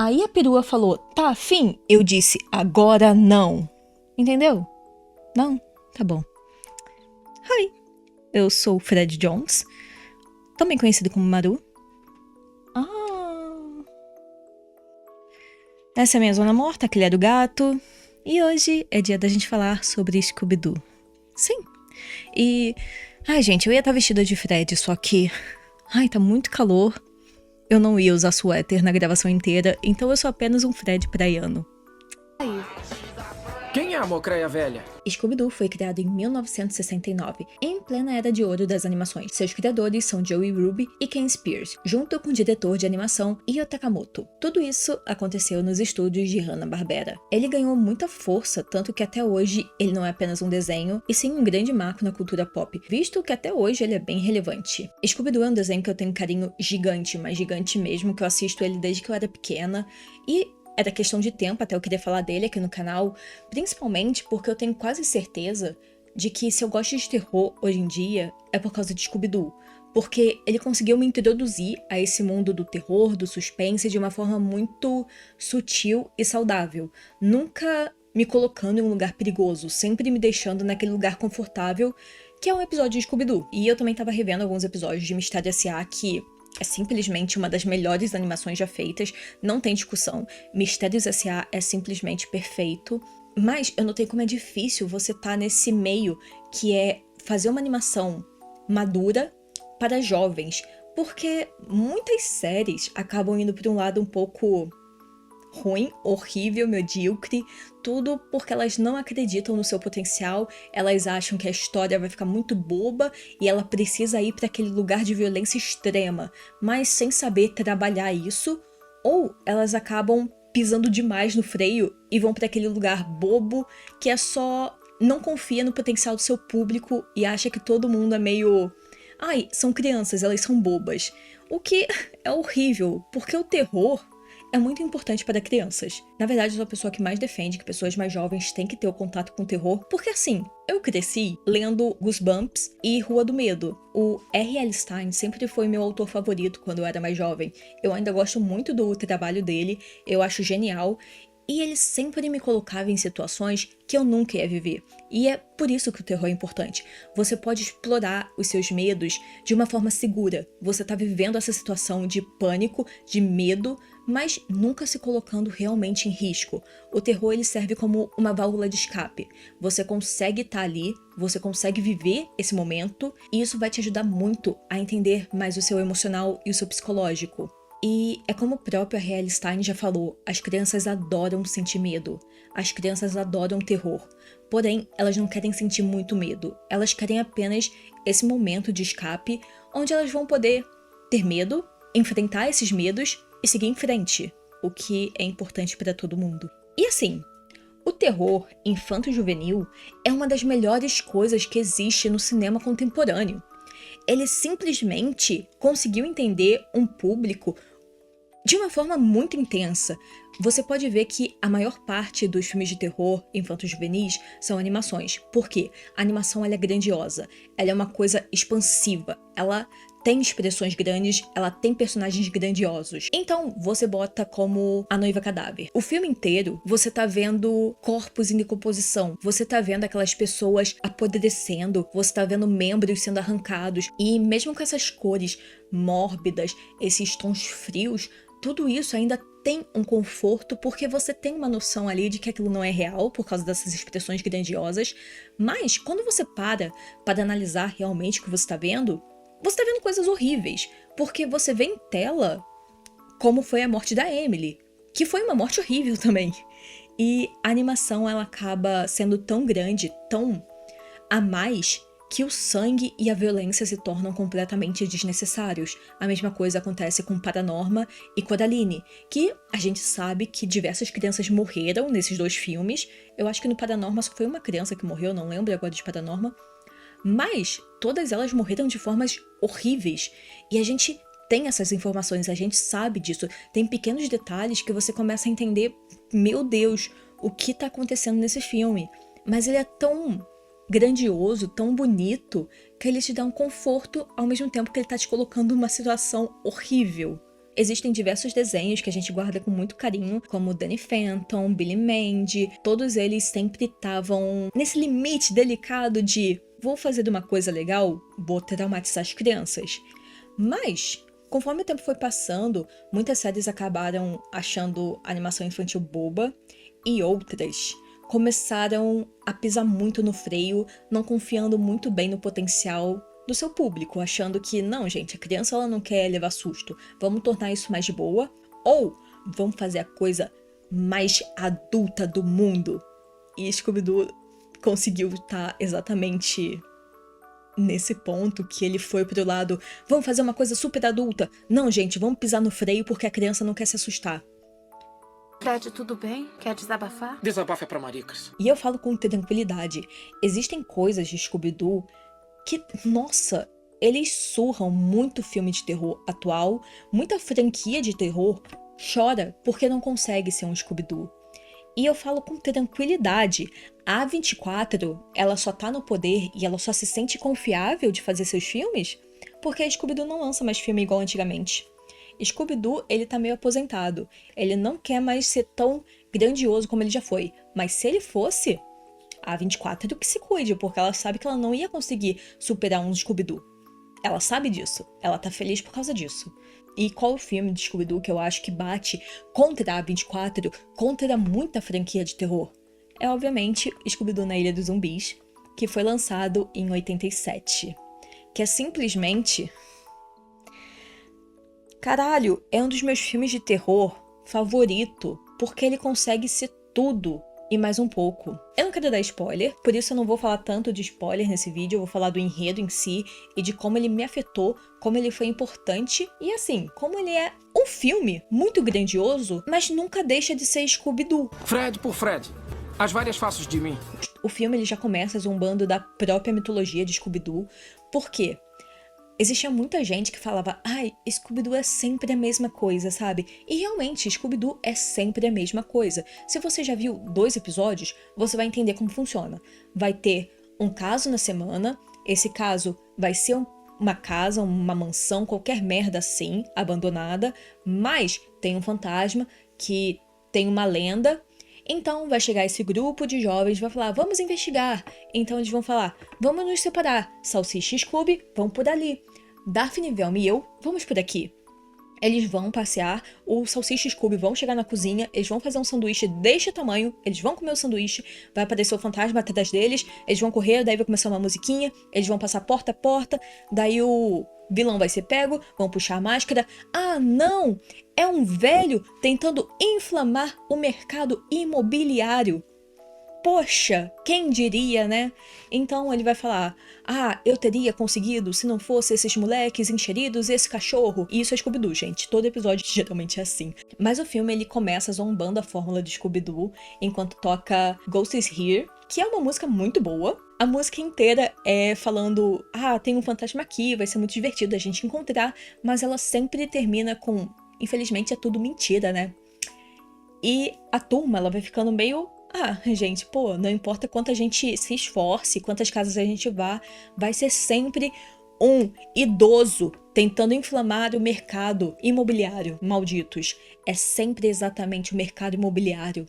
Aí a perua falou, tá afim? Eu disse, agora não. Entendeu? Não? Tá bom. Hi, eu sou o Fred Jones, também conhecido como Maru. Essa é a minha zona morta, aquele é do gato. E hoje é dia da gente falar sobre Scooby-Doo. Sim. E... Ai, gente, eu ia estar vestida de Fred, só que... Ai, tá muito calor. Eu não ia usar suéter na gravação inteira, então eu sou apenas um Fred praiano. Quem é a Mocreia Velha? Scooby-Doo foi criado em 1969, em plena era de ouro das animações. Seus criadores são Joey Ruby e Ken Spears, junto com o diretor de animação Io Takamoto. Tudo isso aconteceu nos estúdios de Hanna-Barbera. Ele ganhou muita força, tanto que até hoje ele não é apenas um desenho, e sim um grande marco na cultura pop, visto que até hoje ele é bem relevante. Scooby-Doo é um desenho que eu tenho um carinho gigante, mas gigante mesmo, que eu assisto ele desde que eu era pequena, e era questão de tempo até eu querer falar dele aqui no canal, principalmente porque eu tenho quase certeza de que se eu gosto de terror hoje em dia é por causa de Scooby-Doo, porque ele conseguiu me introduzir a esse mundo do terror, do suspense de uma forma muito sutil e saudável, nunca me colocando em um lugar perigoso, sempre me deixando naquele lugar confortável que é um episódio de Scooby-Doo. E eu também tava revendo alguns episódios de Mistério S.A. que é simplesmente uma das melhores animações já feitas, não tem discussão. Mistérios S.A. é simplesmente perfeito. Mas eu notei como é difícil você tá nesse meio que é fazer uma animação madura para jovens, porque muitas séries acabam indo para um lado um pouco ruim, horrível, medíocre, tudo porque elas não acreditam no seu potencial, elas acham que a história vai ficar muito boba e ela precisa ir para aquele lugar de violência extrema, mas sem saber trabalhar isso, ou elas acabam pisando demais no freio e vão para aquele lugar bobo que é só não confia no potencial do seu público e acha que todo mundo é meio... Ai, são crianças, elas são bobas. O que é horrível, porque o terror é muito importante para crianças. Na verdade, eu sou a pessoa que mais defende que pessoas mais jovens têm que ter o contato com o terror, porque assim, eu cresci lendo Goosebumps e Rua do Medo. O R.L. Stine sempre foi meu autor favorito quando eu era mais jovem. Eu ainda gosto muito do trabalho dele, eu acho genial, e ele sempre me colocava em situações que eu nunca ia viver. E é por isso que o terror é importante. Você pode explorar os seus medos de uma forma segura. Você tá vivendo essa situação de pânico, de medo, mas nunca se colocando realmente em risco. O terror ele serve como uma válvula de escape. Você consegue estar ali, você consegue viver esse momento, e isso vai te ajudar muito a entender mais o seu emocional e o seu psicológico. E é como o próprio R.L. Stine já falou, as crianças adoram sentir medo, as crianças adoram terror, porém elas não querem sentir muito medo, elas querem apenas esse momento de escape onde elas vão poder ter medo, enfrentar esses medos e seguir em frente, o que é importante para todo mundo. E assim, o terror infanto-juvenil é uma das melhores coisas que existe no cinema contemporâneo. Ele simplesmente conseguiu entender um público de uma forma muito intensa. Você pode ver que a maior parte dos filmes de terror infanto-juvenis são animações. Por quê? A animação ela é grandiosa, ela é uma coisa expansiva, ela tem expressões grandes, ela tem personagens grandiosos. Então, você bota como A Noiva Cadáver. O filme inteiro, você tá vendo corpos em decomposição, você tá vendo aquelas pessoas apodrecendo, você tá vendo membros sendo arrancados, e mesmo com essas cores mórbidas, esses tons frios, tudo isso ainda tem um conforto porque você tem uma noção ali de que aquilo não é real por causa dessas expressões grandiosas, mas quando você para analisar realmente o que você tá vendo coisas horríveis, porque você vê em tela como foi a morte da Emily, que foi uma morte horrível também. E a animação ela acaba sendo tão grande, tão a mais, que o sangue e a violência se tornam completamente desnecessários. A mesma coisa acontece com Paranorma e Coraline, que a gente sabe que diversas crianças morreram nesses dois filmes. Eu acho que no Paranorma só foi uma criança que morreu, não lembro agora de Paranorma. Mas todas elas morreram de formas horríveis. E a gente tem essas informações, a gente sabe disso. Tem pequenos detalhes que você começa a entender, meu Deus, o que tá acontecendo nesse filme. Mas ele é tão grandioso, tão bonito, que ele te dá um conforto ao mesmo tempo que ele tá te colocando numa situação horrível. Existem diversos desenhos que a gente guarda com muito carinho, como Danny Phantom, Billy Mandy. Todos eles sempre estavam nesse limite delicado de vou fazer uma coisa legal, vou traumatizar as crianças. Mas, conforme o tempo foi passando, muitas séries acabaram achando a animação infantil boba e outras começaram a pisar muito no freio, não confiando muito bem no potencial do seu público, achando que, não, gente, a criança ela não quer levar susto, vamos tornar isso mais de boa, ou vamos fazer a coisa mais adulta do mundo. E Scooby-Doo conseguiu estar exatamente nesse ponto que ele foi pro lado, vamos fazer uma coisa super adulta. Não, gente, vamos pisar no freio porque a criança não quer se assustar. Fred, tudo bem? Quer desabafar? Desabafa pra maricas. E eu falo com tranquilidade. Existem coisas de Scooby-Doo que, nossa, eles surram muito filme de terror atual, muita franquia de terror chora porque não consegue ser um Scooby-Doo. E eu falo com tranquilidade, a A24, ela só tá no poder e ela só se sente confiável de fazer seus filmes porque a Scooby-Doo não lança mais filme igual antigamente. Scooby-Doo, ele tá meio aposentado, ele não quer mais ser tão grandioso como ele já foi, mas se ele fosse, a A24 que se cuide, porque ela sabe que ela não ia conseguir superar um Scooby-Doo. Ela sabe disso, ela tá feliz por causa disso. E qual o filme de Scooby-Doo que eu acho que bate contra a A24, contra muita franquia de terror? É, obviamente, Scooby-Doo na Ilha dos Zumbis, que foi lançado em 87. Que é simplesmente... Caralho, é um dos meus filmes de terror favorito, porque ele consegue ser tudo e mais um pouco. Eu não quero dar spoiler, por isso eu não vou falar tanto de spoiler nesse vídeo, eu vou falar do enredo em si e de como ele me afetou, como ele foi importante e assim, como ele é um filme muito grandioso, mas nunca deixa de ser Scooby-Doo. Fred por Fred. As várias faces de mim. O filme ele já começa zombando da própria mitologia de Scooby-Doo. Por quê? Existia muita gente que falava, ai, Scooby-Doo é sempre a mesma coisa, sabe? E realmente, Scooby-Doo é sempre a mesma coisa. Se você já viu 2 episódios, você vai entender como funciona. Vai ter um caso na semana, esse caso vai ser uma casa, uma mansão, qualquer merda assim, abandonada, mas tem um fantasma que tem uma lenda. Então vai chegar esse grupo de jovens, vai falar, vamos investigar. Então eles vão falar, vamos nos separar. Salsicha e Scooby vão por ali. Daphne, Velma e eu, vamos por aqui. Eles vão passear, o Salsicha e Scooby vão chegar na cozinha, eles vão fazer um sanduíche deste tamanho, eles vão comer o sanduíche, vai aparecer o fantasma atrás deles, eles vão correr, daí vai começar uma musiquinha, eles vão passar porta a porta, daí o vilão vai ser pego, vão puxar a máscara. Ah, não! É um velho tentando inflamar o mercado imobiliário. Poxa, quem diria, né? Então ele vai falar, ah, eu teria conseguido se não fosse esses moleques encheridos e esse cachorro. E isso é Scooby-Doo, gente. Todo episódio geralmente é assim. Mas o filme, ele começa zombando a fórmula de Scooby-Doo, enquanto toca Ghost is Here, que é uma música muito boa. A música inteira é falando, ah, tem um fantasma aqui, vai ser muito divertido a gente encontrar, mas ela sempre termina com, infelizmente é tudo mentira, né? E a turma, ela vai ficando meio... Ah, gente, pô, não importa quanto a gente se esforce, quantas casas a gente vá, vai ser sempre um idoso tentando inflamar o mercado imobiliário. Malditos, é sempre exatamente o mercado imobiliário.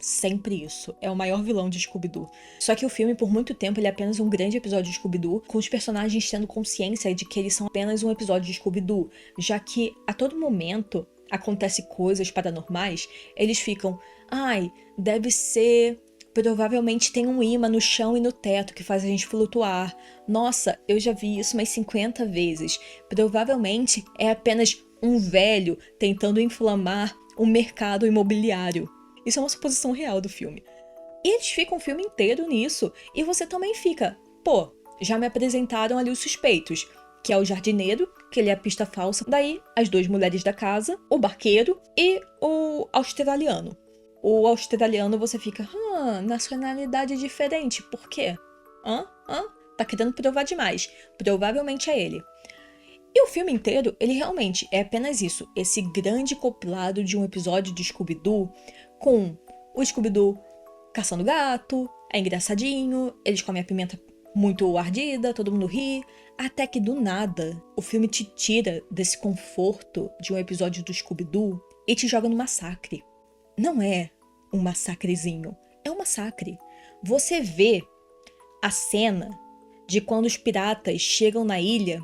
Sempre isso. É o maior vilão de Scooby-Doo. Só que o filme, por muito tempo, ele é apenas um grande episódio de Scooby-Doo, com os personagens tendo consciência de que eles são apenas um episódio de Scooby-Doo, já que a todo momento acontece coisas paranormais, eles ficam, ai, deve ser... Provavelmente tem um imã no chão e no teto que faz a gente flutuar. Nossa, eu já vi isso umas 50 vezes. Provavelmente é apenas um velho tentando inflamar o mercado imobiliário. Isso é uma suposição real do filme. E eles ficam o filme inteiro nisso. E você também fica, pô, já me apresentaram ali os suspeitos, que é o jardineiro, que ele é a pista falsa. Daí, as 2 mulheres da casa, o barqueiro e o australiano. O australiano você fica, nacionalidade diferente, por quê? Tá querendo provar demais. Provavelmente é ele. E o filme inteiro, ele realmente é apenas isso. Esse grande compilado de um episódio de Scooby-Doo com o Scooby-Doo caçando gato, é engraçadinho, eles comem a pimenta muito ardida, todo mundo ri, até que do nada o filme te tira desse conforto de um episódio do Scooby-Doo e te joga no massacre. Não é um massacrezinho, é um massacre. Você vê a cena de quando os piratas chegam na ilha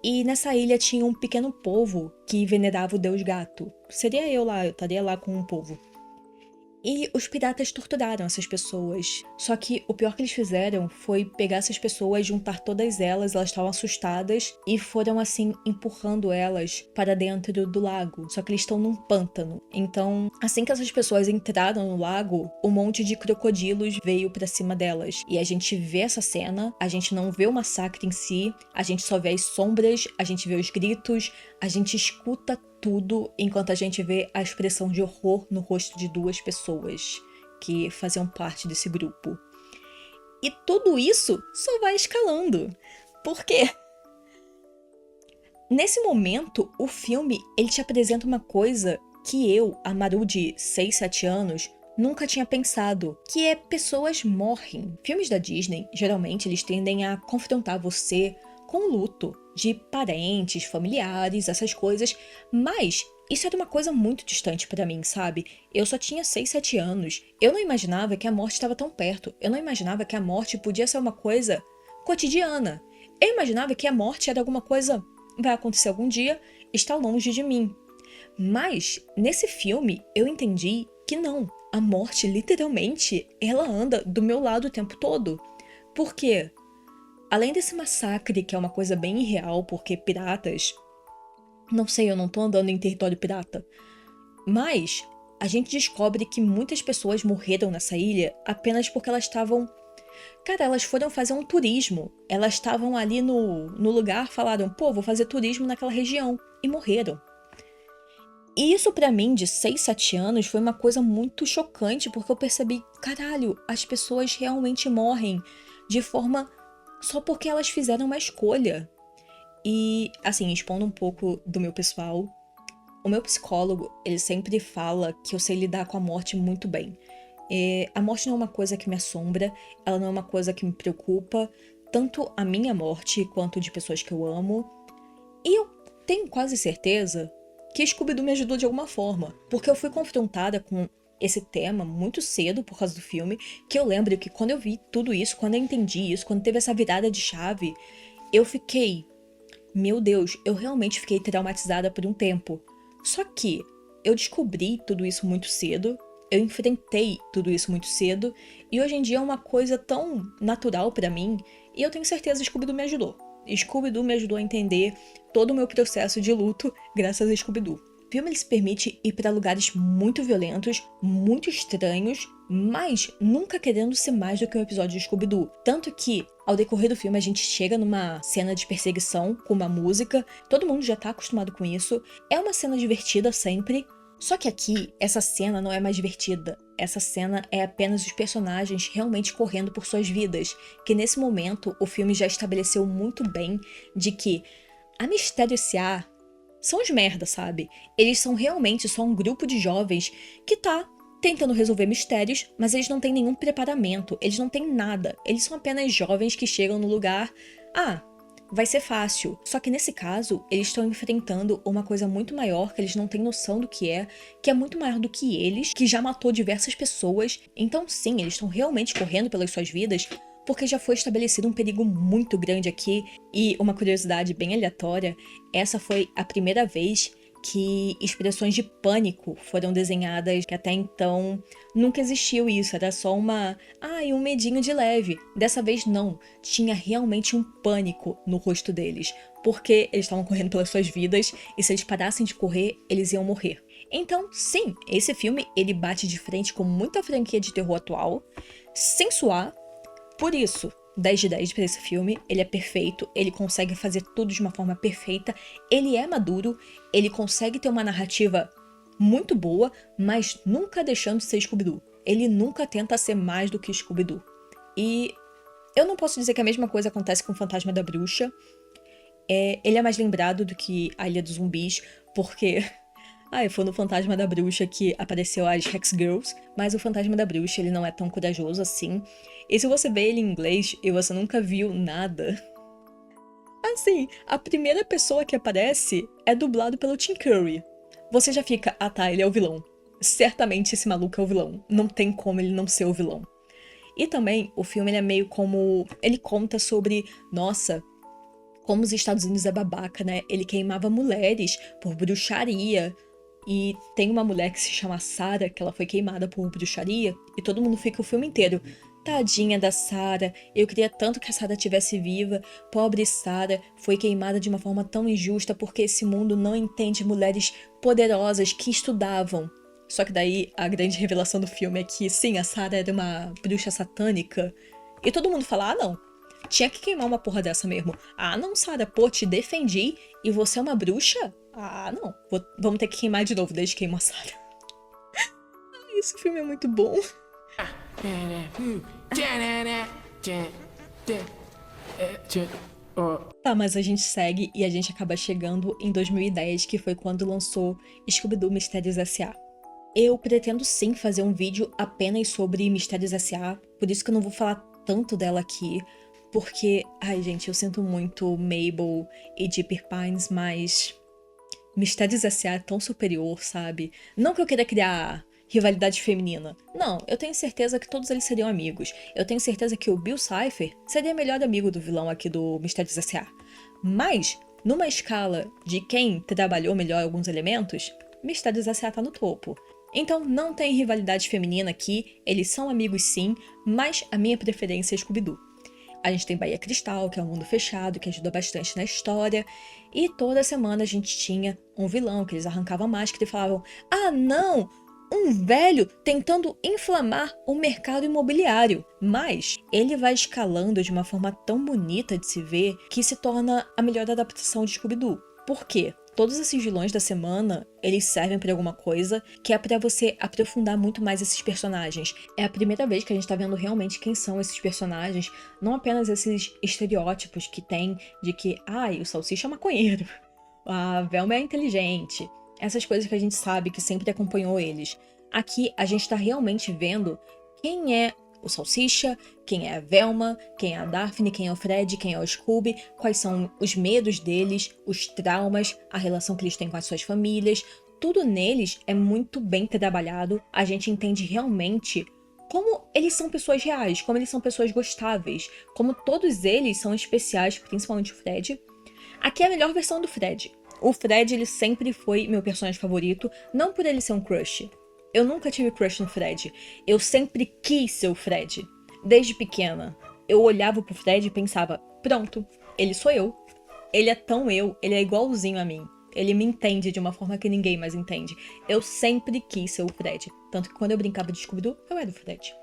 e nessa ilha tinha um pequeno povo que venerava o Deus Gato. Seria eu estaria lá com um povo. E os piratas torturaram essas pessoas. Só que o pior que eles fizeram foi pegar essas pessoas, juntar todas elas estavam assustadas, e foram assim empurrando elas para dentro do lago. Só que eles estão num pântano. Então, assim que essas pessoas entraram no lago, um monte de crocodilos veio pra cima delas. E a gente vê essa cena, a gente não vê o massacre em si, a gente só vê as sombras, a gente vê os gritos, a gente escuta tudo enquanto a gente vê a expressão de horror no rosto de duas pessoas que faziam parte desse grupo. E tudo isso só vai escalando. Por quê? Nesse momento, o filme ele te apresenta uma coisa que eu, a Maru de 6, 7 anos, nunca tinha pensado, que é pessoas morrem. Filmes da Disney, geralmente, eles tendem a confrontar você com luto de parentes, familiares, essas coisas, mas isso era uma coisa muito distante pra mim, sabe? Eu só tinha 6, 7 anos. Eu não imaginava que a morte estava tão perto. Eu não imaginava que a morte podia ser uma coisa cotidiana. Eu imaginava que a morte era alguma coisa, vai acontecer algum dia, está longe de mim. Mas, nesse filme, eu entendi que não. A morte, literalmente, ela anda do meu lado o tempo todo. Por quê? Além desse massacre, que é uma coisa bem irreal, porque piratas... Não sei, eu não tô andando em território pirata. Mas a gente descobre que muitas pessoas morreram nessa ilha apenas porque elas estavam... Cara, elas foram fazer um turismo. Elas estavam ali no lugar, falaram, pô, vou fazer turismo naquela região. E morreram. E isso pra mim, de 6, 7 anos, foi uma coisa muito chocante, porque eu percebi, caralho, as pessoas realmente morrem de forma... só porque elas fizeram uma escolha. E, assim, expondo um pouco do meu pessoal, o meu psicólogo, ele sempre fala que eu sei lidar com a morte muito bem. A morte não é uma coisa que me assombra, ela não é uma coisa que me preocupa, tanto a minha morte quanto de pessoas que eu amo. E eu tenho quase certeza que Scooby-Doo me ajudou de alguma forma, porque eu fui confrontada com esse tema muito cedo por causa do filme, que eu lembro que quando eu vi tudo isso, quando eu entendi isso, quando teve essa virada de chave, eu fiquei... Meu Deus, eu realmente fiquei traumatizada por um tempo. Só que eu descobri tudo isso muito cedo, eu enfrentei tudo isso muito cedo, e hoje em dia é uma coisa tão natural pra mim, e eu tenho certeza que Scooby-Doo me ajudou. Scooby-Doo me ajudou a entender todo o meu processo de luto graças a Scooby-Doo. O filme ele se permite ir pra lugares muito violentos, muito estranhos, mas nunca querendo ser mais do que um episódio de Scooby-Doo. Tanto que, ao decorrer do filme, a gente chega numa cena de perseguição com uma música, todo mundo já tá acostumado com isso, é uma cena divertida sempre, só que aqui, essa cena não é mais divertida. Essa cena é apenas os personagens realmente correndo por suas vidas, que nesse momento o filme já estabeleceu muito bem de que a Mistério S.A. são os merda, sabe? Eles são realmente só um grupo de jovens que tá tentando resolver mistérios, mas eles não têm nenhum preparamento, eles não têm nada. Eles são apenas jovens que chegam no lugar, vai ser fácil. Só que nesse caso, eles estão enfrentando uma coisa muito maior, que eles não têm noção do que é muito maior do que eles, que já matou diversas pessoas. Então sim, eles estão realmente correndo pelas suas vidas, porque já foi estabelecido um perigo muito grande aqui. E uma curiosidade bem aleatória, essa foi a primeira vez que expressões de pânico foram desenhadas, que até então nunca existiu isso, era só um medinho de leve. Dessa vez não, tinha realmente um pânico no rosto deles, porque eles estavam correndo pelas suas vidas e se eles parassem de correr, eles iam morrer. Então, sim, esse filme ele bate de frente com muita franquia de terror atual, sem suar. Por isso, 10 de 10 para esse filme, ele é perfeito, ele consegue fazer tudo de uma forma perfeita, ele é maduro, ele consegue ter uma narrativa muito boa, mas nunca deixando de ser Scooby-Doo. Ele nunca tenta ser mais do que Scooby-Doo. E eu não posso dizer que a mesma coisa acontece com o Fantasma da Bruxa. Ele é mais lembrado do que A Ilha dos Zumbis, porque E foi no Fantasma da Bruxa que apareceu as Hex Girls, mas o Fantasma da Bruxa, ele não é tão corajoso assim. E se você vê ele em inglês e você nunca viu nada... Assim, a primeira pessoa que aparece é dublado pelo Tim Curry. Você já fica, tá, ele é o vilão. Certamente esse maluco é o vilão. Não tem como ele não ser o vilão. E também, o filme ele é meio como... Ele conta sobre, nossa, como os Estados Unidos é babaca, né? Ele queimava mulheres por bruxaria. E tem uma mulher que se chama Sarah, que ela foi queimada por bruxaria. E todo mundo fica o filme inteiro... Tadinha da Sarah, eu queria tanto que a Sarah estivesse viva. Pobre Sarah, foi queimada de uma forma tão injusta porque esse mundo não entende mulheres poderosas que estudavam. Só que daí a grande revelação do filme é que sim, a Sarah era uma bruxa satânica. E todo mundo fala, não, tinha que queimar uma porra dessa mesmo. Não, Sarah, pô, te defendi e você é uma bruxa? Não, vamos ter que queimar de novo desde que queimou a Sarah. Esse filme é muito bom. Tá, mas a gente segue e a gente acaba chegando em 2010, que foi quando lançou Scooby-Doo Mistérios S.A. Eu pretendo sim fazer um vídeo apenas sobre Mistérios S.A., por isso que eu não vou falar tanto dela aqui, porque, gente, eu sinto muito Mabel e Dipper Pines, mas Mistérios S.A. é tão superior, sabe? Não que eu queira criar rivalidade feminina. Não, eu tenho certeza que todos eles seriam amigos. Eu tenho certeza que o Bill Cipher seria melhor amigo do vilão aqui do Mistérios S.A. Mas, numa escala de quem trabalhou melhor alguns elementos, Mistérios S.A. tá no topo. Então não tem rivalidade feminina aqui, eles são amigos sim, mas a minha preferência é Scooby-Doo. A gente tem Bahia Cristal, que é um mundo fechado, que ajuda bastante na história. E toda semana a gente tinha um vilão, que eles arrancavam a máscara e falavam: não! Um velho tentando inflamar o mercado imobiliário. Mas ele vai escalando de uma forma tão bonita de se ver que se torna a melhor adaptação de Scooby-Doo. Por quê? Todos esses vilões da semana, eles servem pra alguma coisa que é pra você aprofundar muito mais esses personagens. É a primeira vez que a gente tá vendo realmente quem são esses personagens, não apenas esses estereótipos que tem de que, o Salsicha é maconheiro, a Velma é inteligente. Essas coisas que a gente sabe que sempre acompanhou eles. Aqui a gente tá realmente vendo quem é o Salsicha, quem é a Velma, quem é a Daphne, quem é o Fred, quem é o Scooby, quais são os medos deles, os traumas, a relação que eles têm com as suas famílias. Tudo neles é muito bem trabalhado. A gente entende realmente como eles são pessoas reais, como eles são pessoas gostáveis, como todos eles são especiais, principalmente o Fred. Aqui é a melhor versão do Fred. O Fred, ele sempre foi meu personagem favorito, não por ele ser um crush. Eu nunca tive crush no Fred. Eu sempre quis ser o Fred. Desde pequena, eu olhava pro Fred e pensava, pronto, ele sou eu. Ele é tão eu, ele é igualzinho a mim. Ele me entende de uma forma que ninguém mais entende. Eu sempre quis ser o Fred. Tanto que quando eu brincava de Scooby-Doo, eu era o Fred.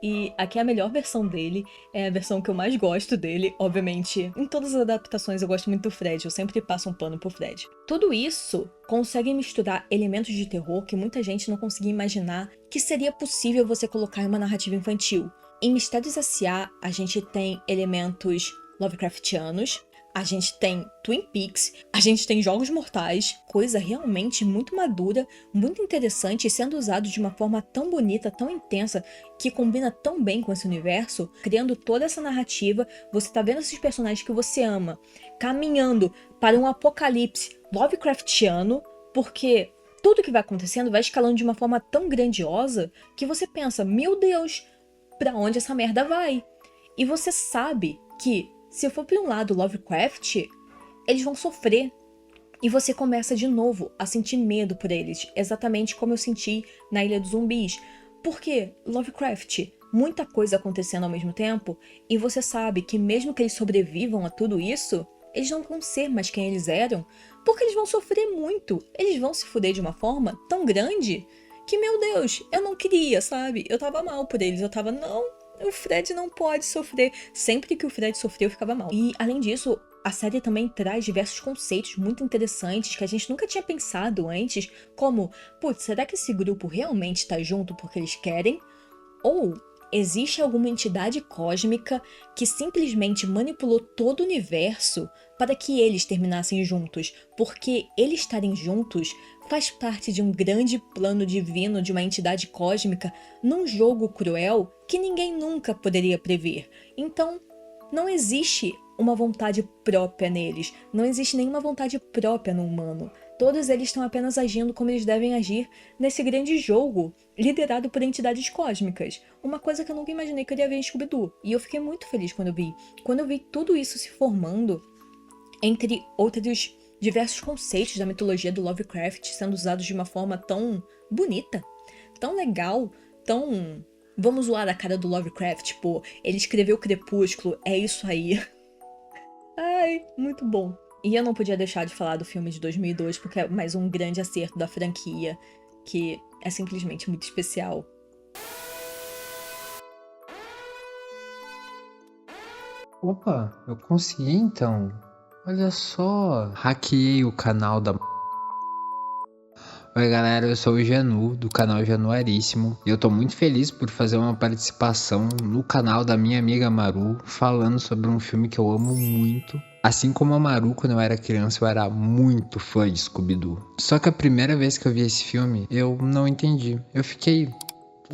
E aqui é a melhor versão dele, é a versão que eu mais gosto dele, obviamente. Em todas as adaptações eu gosto muito do Fred, eu sempre passo um pano pro Fred. Tudo isso consegue misturar elementos de terror que muita gente não conseguia imaginar que seria possível você colocar em uma narrativa infantil. Em Mistérios S.A. a gente tem elementos Lovecraftianos, a gente tem Twin Peaks, a gente tem Jogos Mortais, coisa realmente muito madura, muito interessante e sendo usado de uma forma tão bonita, tão intensa, que combina tão bem com esse universo, criando toda essa narrativa. Você tá vendo esses personagens que você ama, caminhando para um apocalipse Lovecraftiano, porque tudo que vai acontecendo vai escalando de uma forma tão grandiosa que você pensa, meu Deus, pra onde essa merda vai? E você sabe que se for para um lado Lovecraft, eles vão sofrer. E você começa de novo a sentir medo por eles, exatamente como eu senti na Ilha dos Zumbis. Porque Lovecraft, muita coisa acontecendo ao mesmo tempo, e você sabe que mesmo que eles sobrevivam a tudo isso, eles não vão ser mais quem eles eram, porque eles vão sofrer muito. Eles vão se fuder de uma forma tão grande que, meu Deus, eu não queria, sabe? Eu tava mal por eles, eu tava, não, o Fred não pode sofrer. Sempre que o Fred sofreu, eu ficava mal. E, além disso, a série também traz diversos conceitos muito interessantes que a gente nunca tinha pensado antes, como, putz, será que esse grupo realmente tá junto porque eles querem? Ou existe alguma entidade cósmica que simplesmente manipulou todo o universo para que eles terminassem juntos, porque eles estarem juntos faz parte de um grande plano divino de uma entidade cósmica num jogo cruel que ninguém nunca poderia prever. Então, não existe uma vontade própria neles, não existe nenhuma vontade própria no humano. Todos eles estão apenas agindo como eles devem agir nesse grande jogo, liderado por entidades cósmicas. Uma coisa que eu nunca imaginei que eu ia ver em Scooby-Doo. E eu fiquei muito feliz quando eu vi. Quando eu vi tudo isso se formando, entre outros diversos conceitos da mitologia do Lovecraft sendo usados de uma forma tão bonita, tão legal, tão... Vamos zoar a cara do Lovecraft, pô, ele escreveu Crepúsculo, é isso aí. Ai, muito bom. E eu não podia deixar de falar do filme de 2002, porque é mais um grande acerto da franquia, que é simplesmente muito especial. Opa, eu consegui então. Olha só, hackeei o canal da... Oi galera, eu sou o Janu, do canal Januaríssimo, e eu tô muito feliz por fazer uma participação no canal da minha amiga Maru, falando sobre um filme que eu amo muito. Assim como a Maru, quando eu era criança, eu era muito fã de Scooby-Doo. Só que a primeira vez que eu vi esse filme, eu não entendi. Eu fiquei...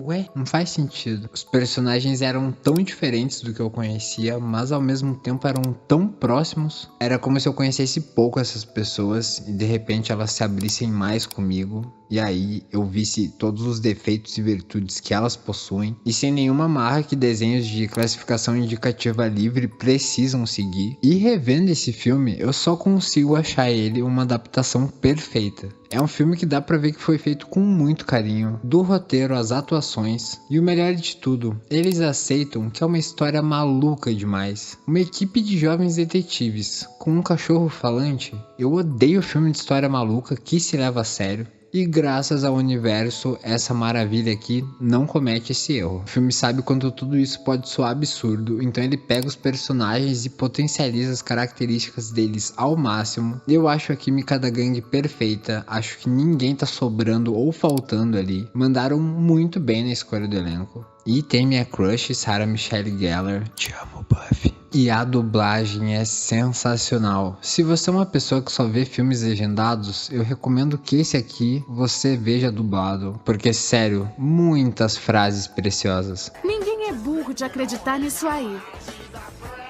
Ué, não faz sentido. Os personagens eram tão diferentes do que eu conhecia, mas ao mesmo tempo eram tão próximos. Era como se eu conhecesse pouco essas pessoas e de repente elas se abrissem mais comigo. E aí eu visse todos os defeitos e virtudes que elas possuem. E sem nenhuma marra que desenhos de classificação indicativa livre precisam seguir. E revendo esse filme, eu só consigo achar ele uma adaptação perfeita. É um filme que dá pra ver que foi feito com muito carinho, do roteiro às atuações, e o melhor de tudo, eles aceitam que é uma história maluca demais. Uma equipe de jovens detetives com um cachorro falante. Eu odeio filme de história maluca que se leva a sério. E graças ao universo, essa maravilha aqui não comete esse erro. O filme sabe quando tudo isso pode soar absurdo, então ele pega os personagens e potencializa as características deles ao máximo. Eu acho a química da gangue perfeita, acho que ninguém tá sobrando ou faltando ali. Mandaram muito bem na escolha do elenco. E tem minha crush, Sarah Michelle Gellar. Te amo, Buffy. E a dublagem é sensacional. Se você é uma pessoa que só vê filmes legendados, eu recomendo que esse aqui você veja dublado. Porque, sério, muitas frases preciosas. Ninguém é burro de acreditar nisso aí.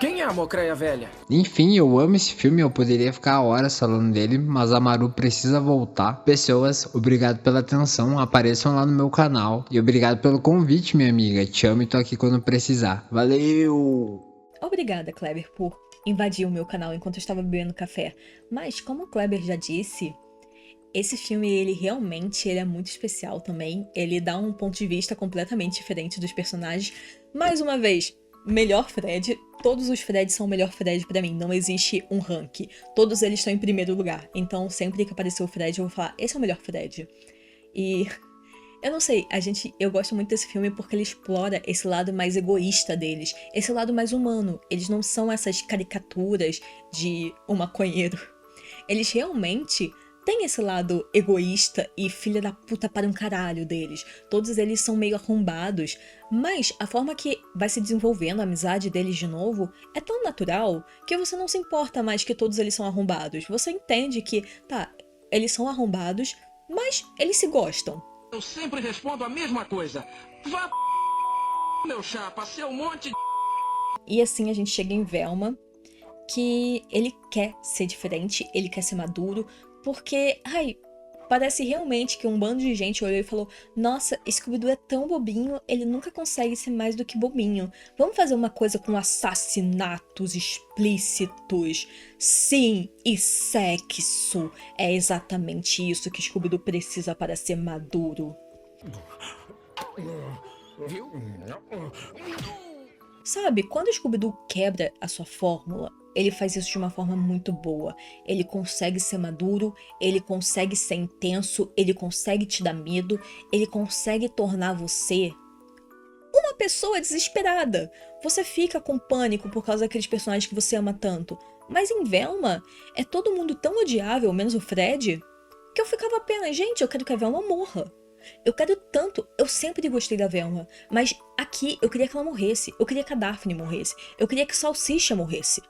Quem é a Mocreia Velha? Enfim, eu amo esse filme, eu poderia ficar horas falando dele, mas a Maru precisa voltar. Pessoas, obrigado pela atenção, apareçam lá no meu canal. E obrigado pelo convite, minha amiga. Te amo e tô aqui quando precisar. Valeu! Obrigada, Kleber, por invadir o meu canal enquanto eu estava bebendo café. Mas, como o Kleber já disse, esse filme, ele é muito especial também. Ele dá um ponto de vista completamente diferente dos personagens. Mais uma vez, melhor Fred. Todos os Freds são o melhor Fred pra mim. Não existe um rank. Todos eles estão em primeiro lugar. Então, sempre que aparecer o Fred, eu vou falar, esse é o melhor Fred. E... eu não sei, eu gosto muito desse filme porque ele explora esse lado mais egoísta deles, esse lado mais humano. Eles não são essas caricaturas de um maconheiro. Eles realmente têm esse lado egoísta e filha da puta para um caralho deles. Todos eles são meio arrombados, mas a forma que vai se desenvolvendo a amizade deles de novo é tão natural que você não se importa mais que todos eles são arrombados. Você entende que, tá, eles são arrombados, mas eles se gostam. Eu sempre respondo a mesma coisa. Vá meu chapa, seu monte de... E assim a gente chega em Velma, que ele quer ser diferente, ele quer ser maduro, porque, parece realmente que um bando de gente olhou e falou: nossa, Scooby-Doo é tão bobinho, ele nunca consegue ser mais do que bobinho. Vamos fazer uma coisa com assassinatos explícitos. Sim, e sexo. É exatamente isso que Scooby-Doo precisa para ser maduro. Viu? Sabe, quando o Scooby-Doo quebra a sua fórmula, ele faz isso de uma forma muito boa. Ele consegue ser maduro, ele consegue ser intenso, ele consegue te dar medo, ele consegue tornar você uma pessoa desesperada. Você fica com pânico por causa daqueles personagens que você ama tanto. Mas em Velma, é todo mundo tão odiável, menos o Fred, que eu ficava apenas, gente, eu quero que a Velma morra. Eu quero tanto, eu sempre gostei da Velma, mas aqui eu queria que ela morresse, eu queria que a Daphne morresse, eu queria que Salsicha morresse.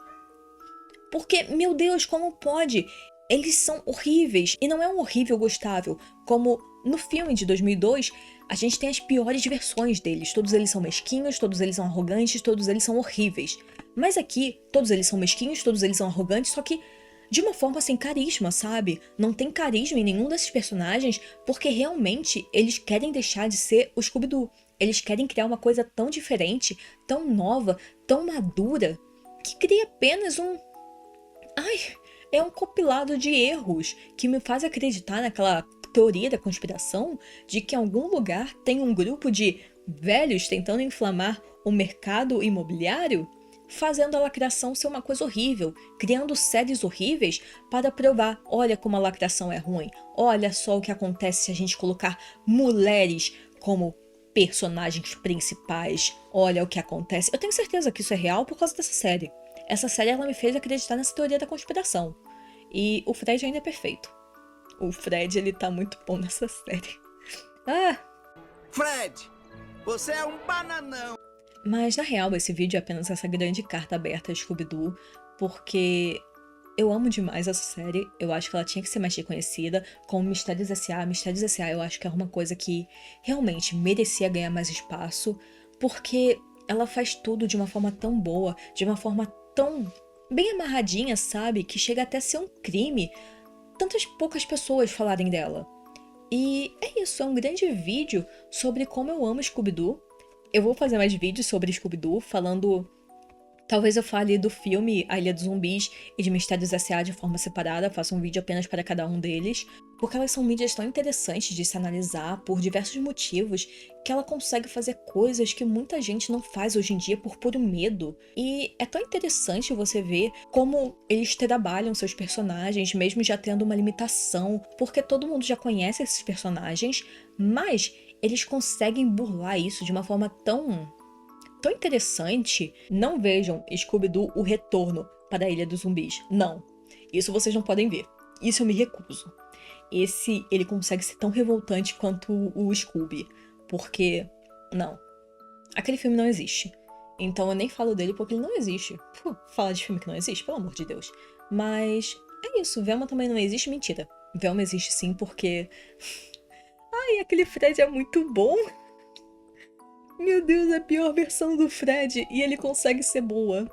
Porque, meu Deus, como pode? eles são horríveis. E não é um horrível gostável, como no filme de 2002, a gente tem as piores versões deles. Todos eles são mesquinhos, todos eles são arrogantes, todos eles são horríveis. Mas aqui, todos eles são mesquinhos, todos eles são arrogantes, só que de uma forma sem carisma, sabe? Não tem carisma em nenhum desses personagens, porque realmente eles querem deixar de ser o Scooby-Doo. Eles querem criar uma coisa tão diferente, tão nova, tão madura, que cria apenas é um compilado de erros que me faz acreditar naquela teoria da conspiração de que em algum lugar tem um grupo de velhos tentando inflamar o mercado imobiliário, fazendo a lacração ser uma coisa horrível, criando séries horríveis para provar, olha como a lacração é ruim, olha só o que acontece se a gente colocar mulheres como personagens principais, olha o que acontece. Eu tenho certeza que isso é real por causa dessa série. Essa série ela me fez acreditar nessa teoria da conspiração. E o Fred ainda é perfeito. O Fred, ele tá muito bom nessa série. Fred, você é um bananão. Mas, na real, esse vídeo é apenas essa grande carta aberta a Scooby-Doo, porque eu amo demais essa série. Eu acho que ela tinha que ser mais reconhecida. Como Mistérios S.A. Mistérios S.A. eu acho que é uma coisa que realmente merecia ganhar mais espaço, porque ela faz tudo de uma forma tão boa, de uma forma tão bem amarradinha, sabe? Que chega até a ser um crime tantas poucas pessoas falarem dela. E é isso, é um grande vídeo sobre como eu amo Scooby-Doo. Eu vou fazer mais vídeos sobre Scooby-Doo, falando... Talvez eu fale do filme A Ilha dos Zumbis e de Mistérios S.A. de forma separada, faça um vídeo apenas para cada um deles, porque elas são mídias tão interessantes de se analisar por diversos motivos, que ela consegue fazer coisas que muita gente não faz hoje em dia por puro medo. E é tão interessante você ver como eles trabalham seus personagens, mesmo já tendo uma limitação, porque todo mundo já conhece esses personagens, mas eles conseguem burlar isso de uma forma tão interessante. Não vejam Scooby-Doo o Retorno para a Ilha dos Zumbis. Não. Isso vocês não podem ver. Isso eu me recuso. Esse, ele consegue ser tão revoltante quanto o Scooby. Porque, não. Aquele filme não existe. Então eu nem falo dele porque ele não existe. Fala de filme que não existe, pelo amor de Deus. Mas é isso. Velma também não existe. Mentira. Velma existe sim porque... Ai, aquele Fred é muito bom. Meu Deus, é a pior versão do Fred e ele consegue ser boa.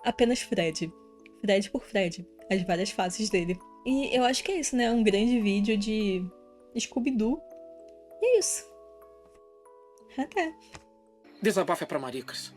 Apenas Fred. Fred por Fred. As várias faces dele. E eu acho que é isso, né? Um grande vídeo de Scooby-Doo. E é isso. Até. Desabafo é pra maricas.